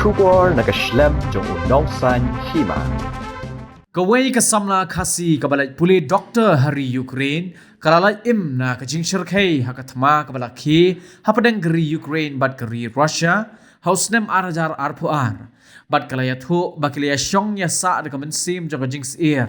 Shukor nakashlem jong unong san hima. Kawai kasamla khasi kabalai puli Dr. Hari Ukraine kalalai im na kajing shirkai hakathma kabala khi hapadeng geri Ukraine bat geri Russia hausnem arajar arpuar bat kalaya thu bakilaya shong ya sa de kamensim jong kajing air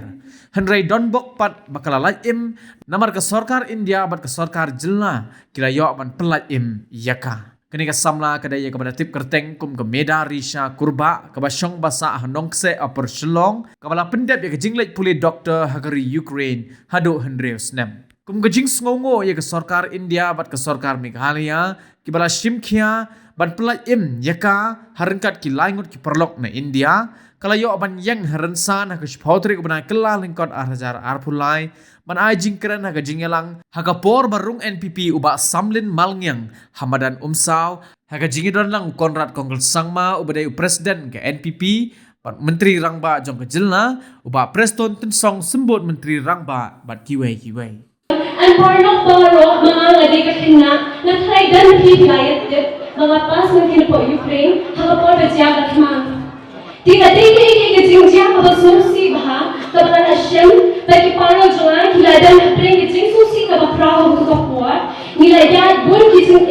Henry Donbok pat bakalalai im namar ka sarkar India bat ka sarkar jilna kilayo man pelai im yaka kini kasamla kadaya kepada tip kerteng kum ke meda risha kurba kabasyong basa hanongse apar shlong kabala pendep ya kajinglek puli Dr. Hagari Ukraine hadu Henry Snem kum kajing sngongo ya ke sarkar India bat ke sarkar Meghalaya kibala shimkhia ban pelai im yaka harengkat ki laingut ki perlok na India kalayo ban yang harensan ha kashpautri kubana kelal lingkot arhajar arpulai man ajing keren ha kajingelang ha kapor barung NPP uba samlin malngyang hamadan umsaw ha kajingidon lang Konrad Kongkel Sangma ubadai presiden ke NPP bat menteri rangba jong kejilna uba preston tensong sembut menteri rangba bat kiwei and parlok baro mga ngadi kakina na try dan hihlayat dit mga pas ng kinapo Ukraine hagapor bajyagat ma Tika tika kajingja kabasusi baha kabalan Hashem bagi parlo jongan hiladan hapring kajing susi kabapraho kapor nilayad bun kajing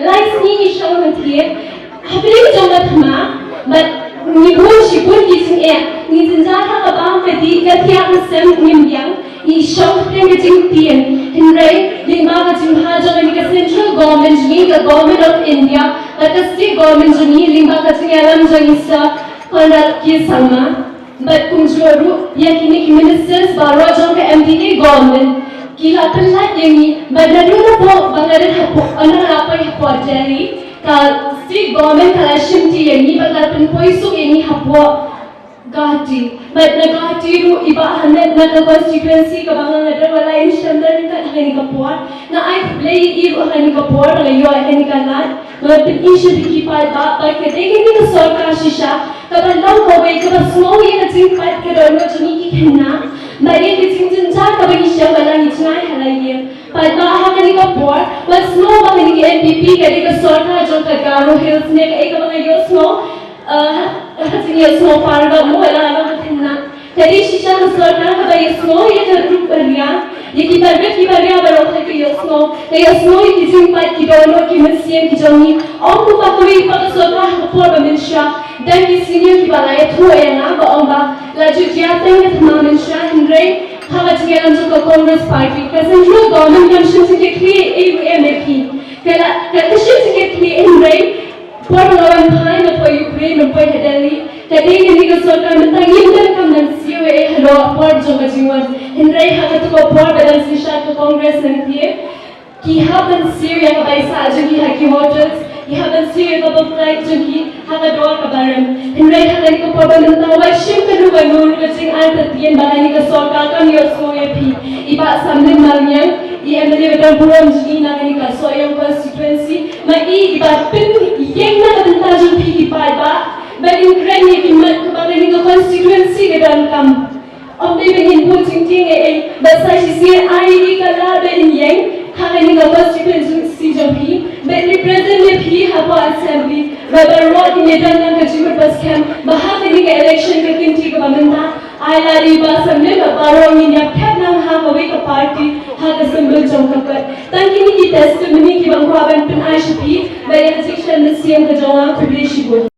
lais ni shang mentrie hapring jongat ma but ni bun shibun kajing ni zinjata kabang kadi katya kasem nimbyang ni shang hapring kajing tien hinray lima kajing ha jongan ni central government ni the government of India the state government ni lima kajing alam jangisa Konrad Sangma, but Kunjuru, Yakini ministers, Barajong, MPA government, Kilapan Latini, but Naduna Po, Bangladesh, Anarapa Hapodari, state government, Kalashim Tiani, but Lapan Poisu, any Hapo Gati, but Nagati, Iba Hanet, Naka constituency, Kabanga, Wala in Shandan, Hanikapur, now I play Ibu Hanikapur, you are Hanikalat, but the issue to keep out by taking the Sorka Shisha. Kapan long kawai kapan slow ye kacing pat kedono juni ki kena, bagi kacing jenjar kapan isya bala hijnai halaiye. Pat baha kani kapor, but slow bagi ni NPP kadi ke sorta jong Garo Hills ne kai kapan yo slow, kacing yo slow parga mo ela ala kena. Kadi shisha ke sorta kapan yo slow ye teruk beria, ye kibarga baru kaki yo slow ye kacing pat kedono ki mesin ki jongi, om tu pakoi pat sorta kapor bamisha. Dan di sini kita balai tua yang apa omba laju jatuh ke temamen Shah Henry hawa jangan juga Congress Party kerana juga government commission sikit kli AUMP kalau commission sikit kli Henry buat orang lain apa Ukraine apa Delhi jadi ini kesulitan mentang yang kamdan COA hello buat juga jiwan Henry hawa tu buat badan sisa ke Congress nanti kihaban COA yang baik saja kihaki hotels Ihaban siya kapag-flight junki, hakador kabaram. Henry hakan ko pabamentaw, ay siyempre nubanur, kasing antatiyan, baka ni kasorka kan yosko epi. Iba samlin malnyang, i-emali batang buram junki na kani kaso yung constituency, iba pin, yang na kabenta junki kipay ba, baging kren ni kimat kapag ni constituency gadang kam. Om bibingin po jingting basa siya ay ikalaban yang, hakan ni constituency junki, but represent me phi hapa assembly rubber road medan nang kajimur bas camp bahag ni ke election ke kinti ke bamenta aila riba samle baro ni nya phep nang ha hawe ka party ha ka symbol jong kapat tangki ni testimony ki bangwa ban pin aisha phi by election the same ka jonga privilege